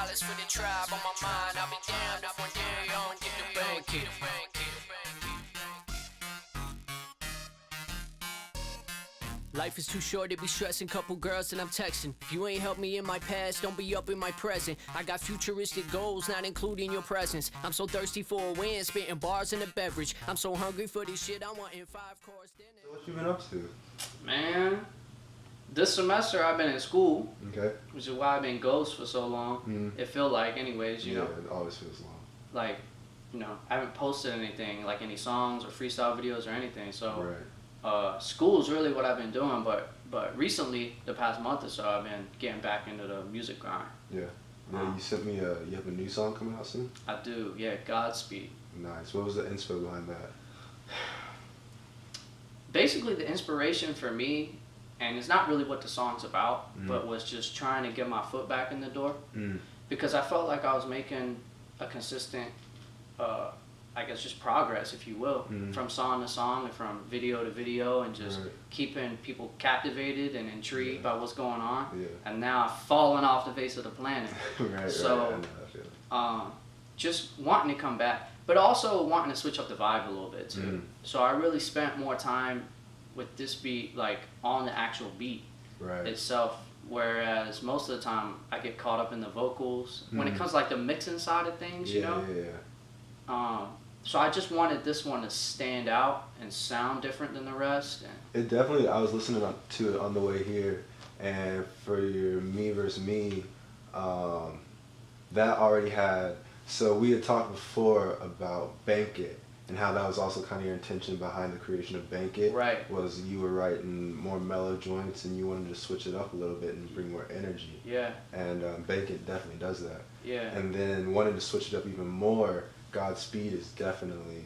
dollars for the tribe on my mind. I'll be damned if one day I don't get the bank hit. Life is too short to be stressing, couple girls and I'm texting. If you ain't helped me in my past, don't be up in my present. I got futuristic goals, not including your presence. I'm so thirsty for a win, spitting bars and a beverage. I'm so hungry for this shit, I want in 5-course dinner. So what you been up to? Man, this semester I've been in school. Okay. Which is why I've been ghost for so long. It feel like anyways, you know. Yeah, it always feels long. Like, you know, I haven't posted anything, like any songs or freestyle videos or anything. So Right. School is really what I've been doing, but recently, the past month or so, I've been getting back into the music grind. Yeah. Yeah, you sent me you have a new song coming out soon? I do, yeah, Godspeed. Nice. What was the inspo behind that? Basically, the inspiration for me, and it's not really what the song's about, but was just trying to get my foot back in the door. Because I felt like I was making a consistent, I guess just progress, if you will, from song to song and from video to video, and just keeping people captivated and intrigued by what's going on. Yeah. And now I've fallen off the face of the planet. So, just wanting to come back, but also wanting to switch up the vibe a little bit too. So I really spent more time with this beat, like on the actual beat itself. Whereas most of the time I get caught up in the vocals when it comes to like the mixing side of things, you know. So I just wanted this one to stand out and sound different than the rest. And it definitely, I was listening to it on the way here, and for your Me vs. Me, that already had, so we had talked before about Bank It, and how that was also kind of your intention behind the creation of Bank It. Right. Was you were writing more mellow joints and you wanted to switch it up a little bit and bring more energy. Yeah. And Bank It definitely does that. Yeah. And then wanting to switch it up even more, Godspeed is definitely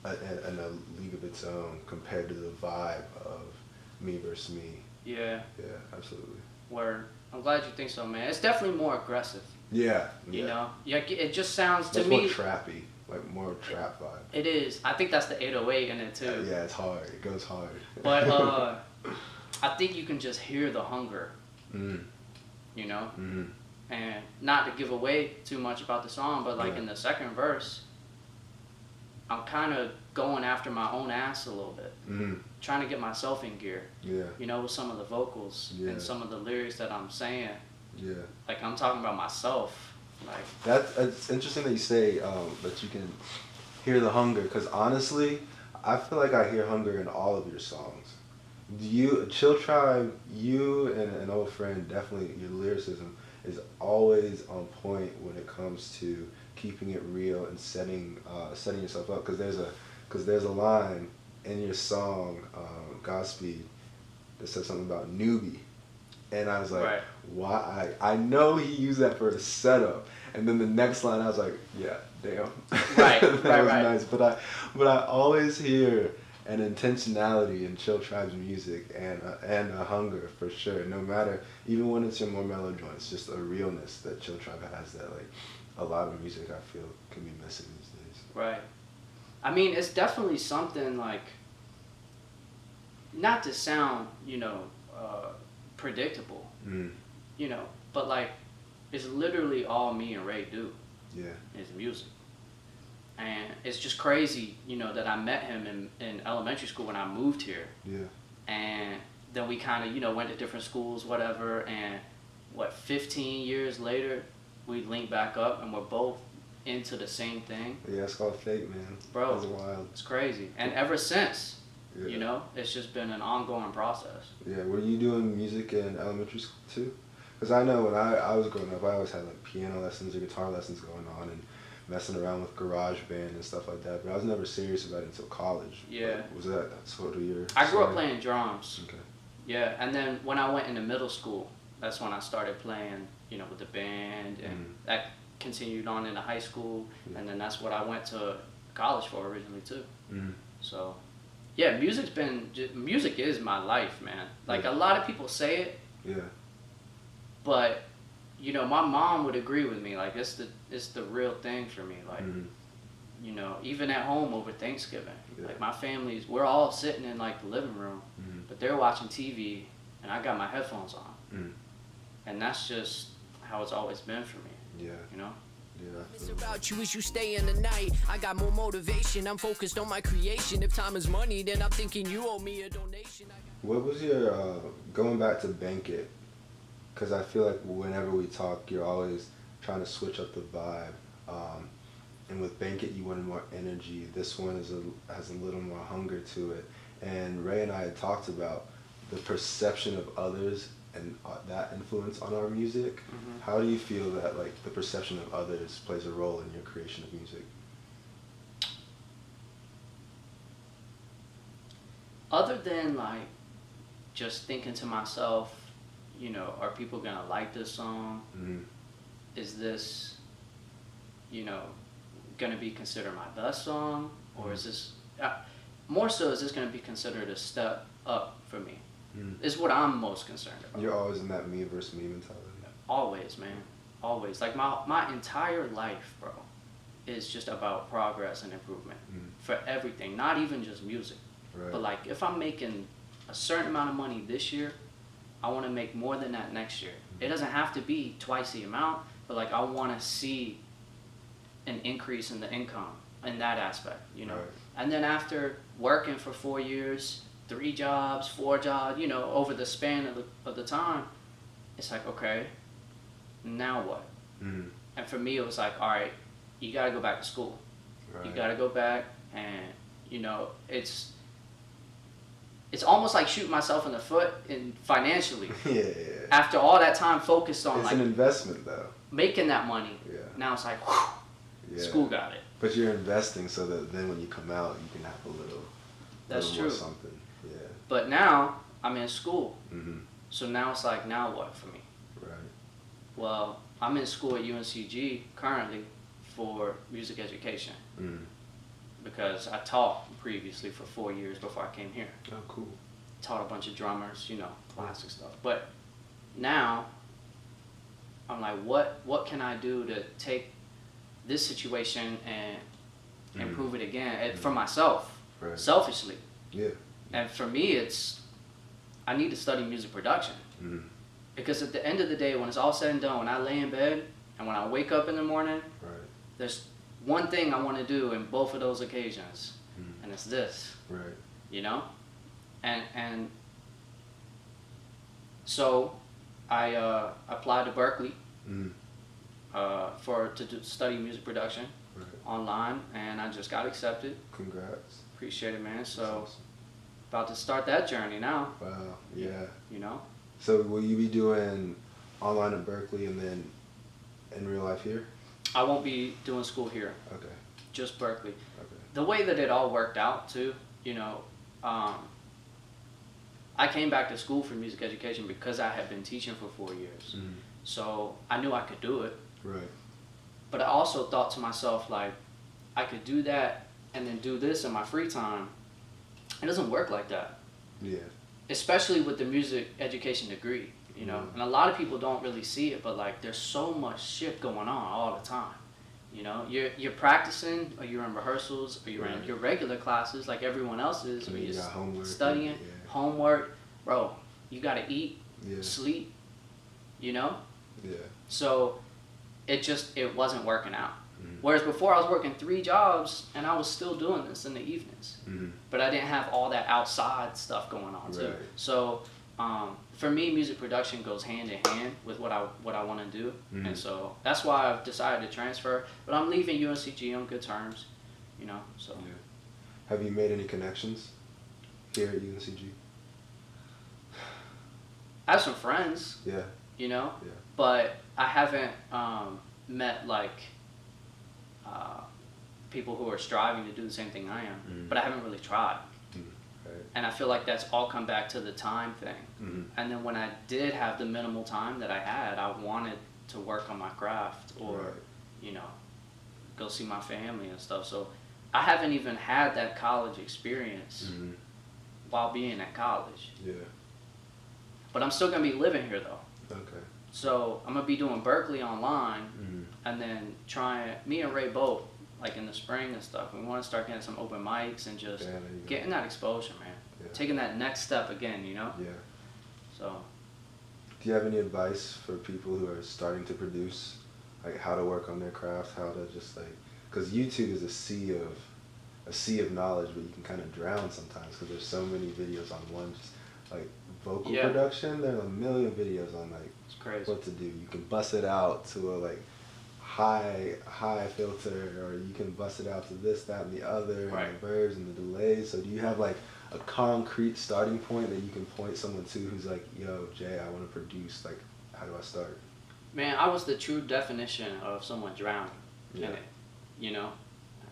like in a league of its own compared to the vibe of Me vs. Me. Yeah. Yeah, absolutely. Word. I'm glad you think so, man. It's definitely more aggressive. Yeah. You know? Yeah, it just sounds to that's me more trappy, like more trap vibe. It is. I think that's the 808 in it too. Yeah, it's hard. It goes hard. But I think you can just hear the hunger. You know? And not to give away too much about the song, but like in the second verse, I'm kind of going after my own ass a little bit, trying to get myself in gear. Yeah. You know, with some of the vocals and some of the lyrics that I'm saying. Yeah. Like I'm talking about myself. Like it's interesting that you say that you can hear the hunger, because honestly, I feel like I hear hunger in all of your songs. Chill Tribe, you and an old friend, definitely your lyricism is always on point when it comes to keeping it real and setting yourself up. Because there's a line in your song Godspeed that says something about newbie, and I was like, why? I know he used that for a setup, and then the next line I was like, yeah, damn, that was nice. But I always hear an intentionality in Chill Tribe's music and a hunger for sure. No matter, even when it's your more mellow joints, just a realness that Chill Tribe has that like a lot of music I feel can be missing these days. Right. I mean, it's definitely something like, not to sound, you know, predictable, you know, but like it's literally all me and Ray do. Yeah. Is music. And it's just crazy, you know, that I met him in elementary school when I moved here. Yeah. And then we kind of, you know, went to different schools, whatever. And 15 years later, we linked back up and we're both into the same thing. Yeah, it's called fate, man. Bro, that's wild. It's crazy. And ever since, you know, it's just been an ongoing process. Yeah, were you doing music in elementary school too? Because I know when I was growing up, I always had like piano lessons or guitar lessons going on, and messing around with garage band and stuff like that, but I was never serious about it until college. Yeah. Like, was that sort of your... I grew up playing drums. Okay. Yeah, and then when I went into middle school, that's when I started playing, you know, with the band, and that continued on into high school, and then that's what I went to college for originally too. So, yeah, music is my life, man. Like a lot of people say it. Yeah. But you know, my mom would agree with me. Like, it's the real thing for me. Like, you know, even at home over Thanksgiving, like my family's, we're all sitting in like the living room, but they're watching TV, and I got my headphones on, and that's just how it's always been for me. Yeah. You know. Yeah. I It's feel that. about you as you stay in the night. I got more motivation. I'm focused on my creation. If time is money, then I'm thinking you owe me a donation. What was your going back to Bank It? Because I feel like whenever we talk, you're always trying to switch up the vibe. And with Bank It, you wanted more energy. This one has a little more hunger to it. And Ray and I had talked about the perception of others and that influence on our music. Mm-hmm. How do you feel that like the perception of others plays a role in your creation of music? Other than like just thinking to myself, you know, are people gonna like this song? Mm-hmm. Is this, you know, gonna be considered my best song, or is this more so? Is this gonna be considered a step up for me? Is what I'm most concerned about. You're always in that me versus me mentality. Always, man. Always. Like my entire life, bro, is just about progress and improvement for everything. Not even just music. Right. But like if I'm making a certain amount of money this year, I want to make more than that next year. It doesn't have to be twice the amount, but like I want to see an increase in the income in that aspect, you know. Right. And then after working for 4 years, 3 jobs, 4 jobs, you know, over the span of the time, it's like, okay, now what? Mm. And for me, it was like, all right, you got to go back to school. Right. You got to go back, and you know, it's almost like shooting myself in the foot financially. Yeah. After all that time focused on It's like an investment though. making that money, Yeah. now it's like, whew, Yeah. school got it. But you're investing so that then when you come out, you can have a little. That's little more true. something. Yeah. But now I'm in school, Mm-hmm. so now it's like, now what for me? Right. Well, I'm in school at UNCG currently for music education Mm. because I taught previously for 4 years before I came here. Oh, cool. Taught a bunch of drummers, you know, classic stuff. But now I'm like, what can I do to take this situation and improve it again for myself, Right. selfishly. Yeah. And for me, I need to study music production. Mm. Because at the end of the day, when it's all said and done, when I lay in bed and when I wake up in the morning, Right. there's one thing I want to do in both of those occasions, and it's this, Right. you know? And so I applied to Berkeley Mm. to study music production Right. online, and I just got accepted. Congrats. Appreciate it, man. That's So awesome. about to start that journey now, Wow. Yeah. you know? So will you be doing online at Berkeley and then in real life here? I won't be doing school here, Okay. just Berkeley. Okay. The way that it all worked out too, you know, I came back to school for music education because I had been teaching for 4 years. Mm. So I knew I could do it, Right. but I also thought to myself, like, I could do that and then do this in my free time. It doesn't work like that, Yeah. especially with the music education degree, you know. And a lot of people don't really see it, but like, there's so much shit going on all the time. You know, you're practicing, or you're in rehearsals, or you're in your regular classes like everyone else is, or And you're you got homework studying, and- yeah. homework. Bro, you gotta eat, Yeah. sleep, you know? Yeah. So it wasn't working out. Whereas before I was working 3 jobs and I was still doing this in the evenings. Mm-hmm. But I didn't have all that outside stuff going on too. Right. So for me, music production goes hand in hand with what I want to do. And so that's why I've decided to transfer. But I'm leaving UNCG on good terms, you know. So Yeah. Have you made any connections here at UNCG? I have some friends, Yeah. you know, Yeah. but I haven't met like people who are striving to do the same thing I am. But I haven't really tried. Right. And I feel like that's all come back to the time thing. Mm-hmm. And then when I did have the minimal time that I had, I wanted to work on my craft or, Right. you know, go see my family and stuff. So I haven't even had that college experience Mm-hmm. while being at college. Yeah. But I'm still going to be living here though. Okay. So I'm going to be doing Berkeley online Mm-hmm. and then me and Ray both, like in the spring and stuff, we want to start getting some open mics and just Yeah, there you go. getting that exposure, man. Yeah. Taking that next step again, you know? Yeah. So Do you have any advice for people who are starting to produce, like how to work on their craft, how to just like, because YouTube is a sea of knowledge, but you can kind of drown sometimes because there's so many videos on one, just like vocal production. There are a million videos on like It's crazy. what to do. You can bust it out to a like high filter, or you can bust it out to this, that, and the other, Right. and the verbs and the delays. So do you have like a concrete starting point that you can point someone to who's like, yo, Jay, I want to produce, like, how do I start? Man, I was the true definition of someone drowning in it, you know?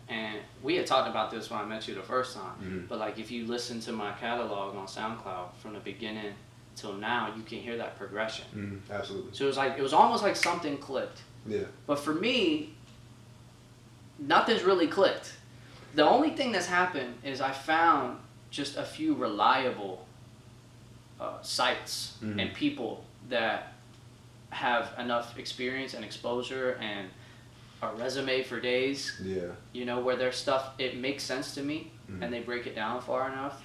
And we had talked about this when I met you the first time, but like if you listen to my catalog on SoundCloud from the beginning till now, you can hear that progression. Absolutely. So it was almost like something clicked. Yeah. But for me, nothing's really clicked. The only thing that's happened is I found just a few reliable sites and people that have enough experience and exposure and a resume for days. Yeah. You know, where their stuff, it makes sense to me and they break it down far enough.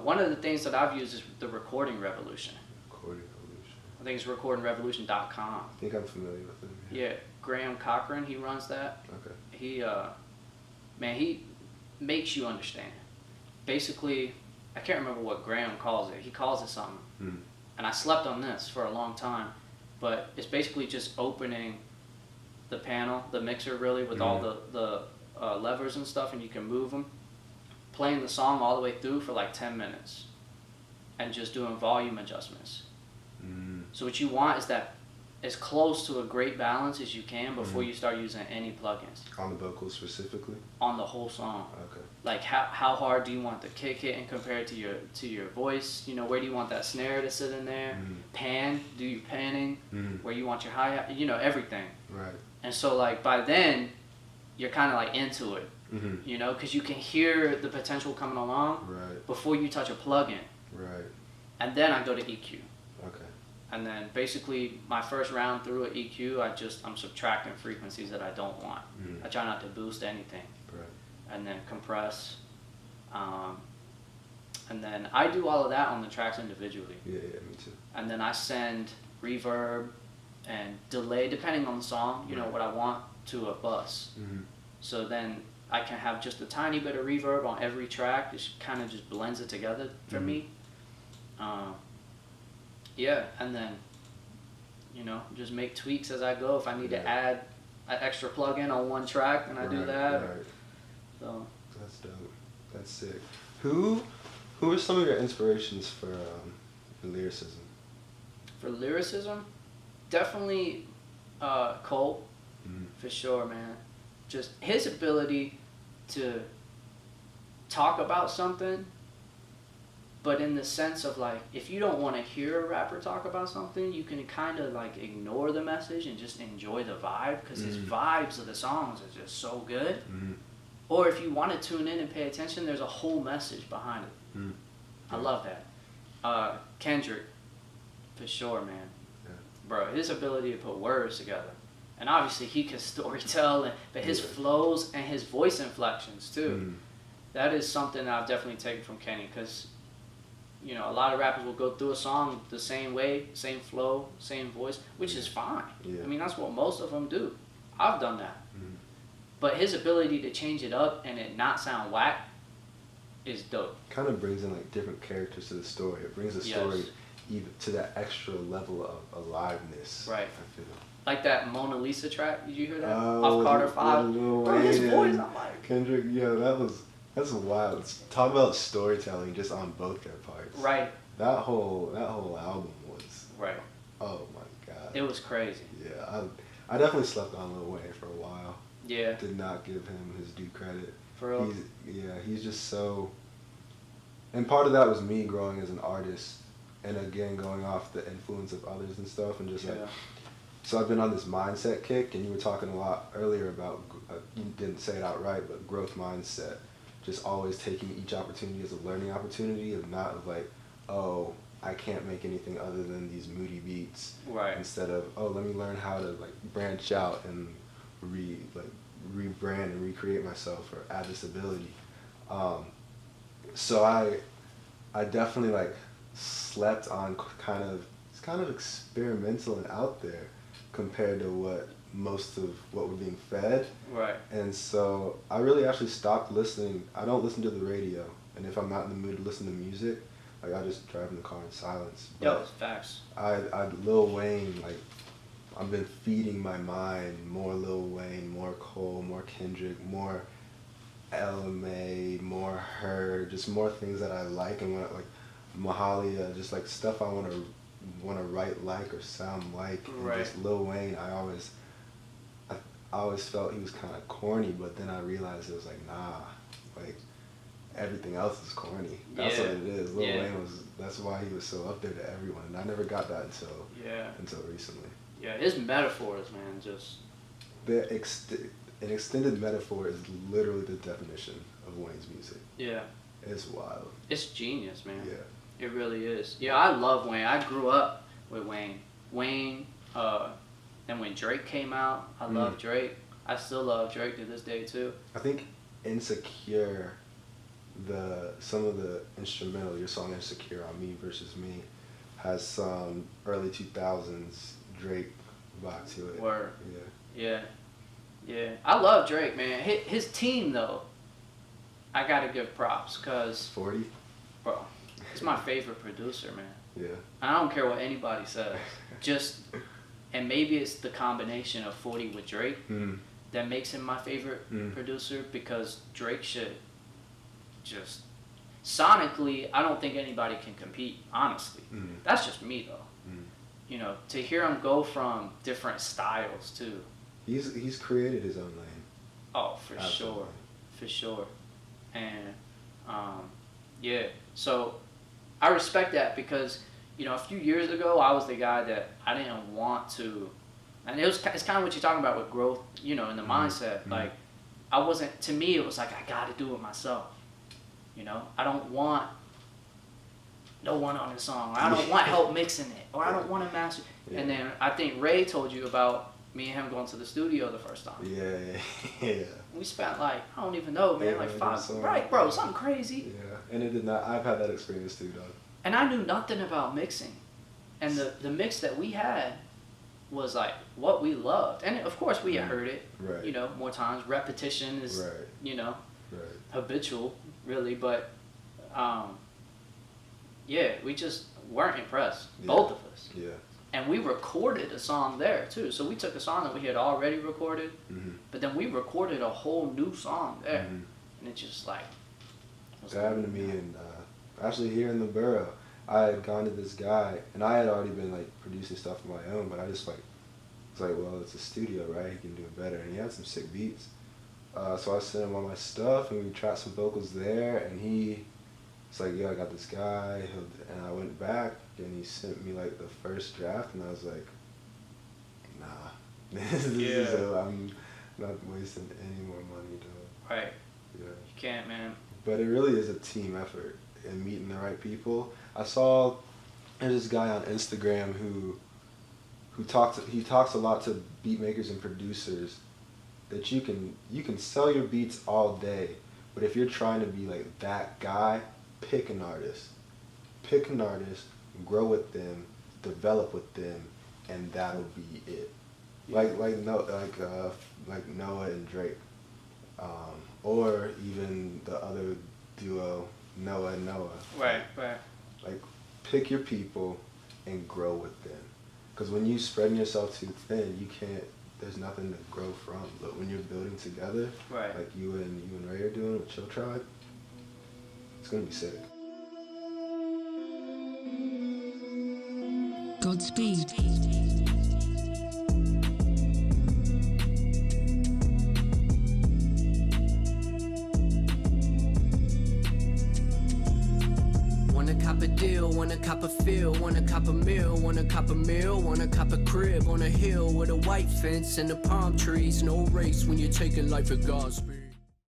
One of the things that I've used is the Recording Revolution. Recording Revolution. I think it's recordingrevolution.com. I think I'm familiar with them. Yeah, Graham Cochran, he runs that. Okay. He, man, he makes you understand. Basically, I can't remember what Graham calls it. He calls it something. And I slept on this for a long time. But it's basically just opening the panel, the mixer really, with all the levers and stuff, and you can move them. Playing the song all the way through for like 10 minutes. And just doing volume adjustments. So what you want is that as close to a great balance as you can before you start using any plugins. On the vocals specifically? On the whole song. Okay. Like how hard do you want the kick hitting compared to your voice? You know, where do you want that snare to sit in there? Pan, do your panning? Where you want your hi-hat? You know, everything. Right. And so like by then, you're kind of like into it. You know, because you can hear the potential coming along before you touch a plugin. Right. And then I go to EQ. Okay. And then basically my first round through at EQ, I'm subtracting frequencies that I don't want. I try not to boost anything. Right. And then compress. And then I do all of that on the tracks individually. Yeah, me too. And then I send reverb and delay, depending on the song, you know, what I want, to a bus. So then I can have just a tiny bit of reverb on every track. It kind of just blends it together for me. Yeah, and then, you know, just make tweaks as I go. If I need to add an extra plug-in on one track, then I do that. Right. So That's dope. That's sick. Who are some of your inspirations for lyricism? for lyricism, definitely Cole, for sure, man. Just his ability to talk about something, but in the sense of like, if you don't want to hear a rapper talk about something, you can kind of like ignore the message and just enjoy the vibe, because his vibes of the songs are just so good. Or if you want to tune in and pay attention, there's a whole message behind it. I love that. Kendrick, for sure, man. Yeah. Bro, his ability to put words together. And obviously he can storytell, but his flows and his voice inflections too. That is something that I've definitely taken from Kenny, because you know, a lot of rappers will go through a song the same way, same flow, same voice, which is fine. Yeah. I mean, that's what most of them do. I've done that. But his ability to change it up and it not sound whack is dope. Kind of brings in like different characters to the story. It brings the story even to that extra level of aliveness. Right. I feel. Like that Mona Lisa track, did you hear that? Oh, Off Carter 5. Bro, his voice, I'm like... Kendrick, yeah, that's wild. Talk about storytelling just on both their parts. Right. That whole album was... Right. Oh my God. It was crazy. Yeah, I definitely slept on Lil Wayne for a while. Yeah. Did not give him his due credit. For real? He's just so... And part of that was me growing as an artist, and again, going off the influence of others and stuff, and just like... So I've been on this mindset kick, and you were talking a lot earlier about, you didn't say it outright, but growth mindset. Just always taking each opportunity as a learning opportunity, of not of like, oh, I can't make anything other than these moody beats. Right. Instead of, oh, let me learn how to like branch out and rebrand and recreate myself, or add this ability. So I definitely like slept on kind of it's kind of experimental and out there compared to what most of what we're being fed. Right. And so I really actually stopped listening. I don't listen to the radio, and if I'm not in the mood to listen to music, like I just drive in the car in silence. But Yo, it's facts. Lil Wayne, like I've been feeding my mind more Lil Wayne, more Cole, more Kendrick, more LMA, more Her, just more things that I like, and like Mahalia, just like stuff I want to write like or sound like. Right. And just Lil Wayne, I always felt he was kind of corny, but then I realized it was like, nah, like everything else is corny. That's what it is. Lil Wayne that's why he was so up there to everyone, and I never got that until recently. Yeah, his metaphors, man, just an extended metaphor is literally the definition of Wayne's music. Yeah. It's wild. It's genius, man. Yeah. It really is. Yeah, I love Wayne. I grew up with Wayne. Then when Drake came out, I love Drake. I still love Drake to this day too. I think Insecure, some of the instrumental, your song Insecure on Me Versus Me, has some early 2000s Drake vibe to it. Word. Yeah. Yeah. I love Drake, man. His team though, I gotta give props, cause 40. Bro, he's my favorite producer, man. Yeah. I don't care what anybody says. And maybe it's the combination of 40 with Drake that makes him my favorite producer, because Drake should just sonically, I don't think anybody can compete, honestly. That's just me though. You know, to hear him go from different styles too. He's created his own lane. Oh, for Absolutely. sure. And yeah, so I respect that, because you know, a few years ago I was the guy that I didn't want to, and it's kind of what you're talking about with growth, you know, in the mindset. Like I wasn't, to me it was like I got to do it myself. You know, I don't want no one on the song, or I don't want help mixing it, or I don't want to master. And then I think Ray told you about me and him going to the studio the first time. Yeah. We spent like, I don't even know, man, like 5, right, bro, something crazy. Yeah, and it did not. I've had that experience too, dog. And I knew nothing about mixing, and the mix that we had was like what we loved, and of course we had heard it, right. You know, more times. Repetition is, right. You know, right. habitual, really, but yeah, we just weren't impressed, both of us. Yeah. And we recorded a song there too. So we took a song that we had already recorded, but then we recorded a whole new song there, and it just like. That happened to me, and actually here in the borough, I had gone to this guy, and I had already been like producing stuff on my own, but I just like, it's like, well, it's a studio, right? He can do it better, and he had some sick beats. So I sent him all my stuff, and we tracked some vocals there, and it's like, yo, I got this guy, and I went back, and he sent me like the first draft, and I was like, nah, I'm not wasting any more money, dog. Right. Yeah. You can't, man. But it really is a team effort and meeting the right people. I saw there's this guy on Instagram who talks a lot to beat makers and producers, that you can sell your beats all day, but if you're trying to be like that guy, pick an artist, grow with them, develop with them, and that'll be it. Like Noah and Drake, or even the other duo, Noah and Noah. Right. Like, pick your people and grow with them. Because when you spread yourself too thin, you can't. There's nothing to grow from. But when you're building together, right, like you and Ray are doing with Chill Tribe, it's gonna be sick. Godspeed. Wanna cop a deal, wanna cop a feel, wanna cop a meal, wanna cop a meal, wanna cop a crib on a hill with a white fence and the palm trees. No race when you're taking life at Godspeed.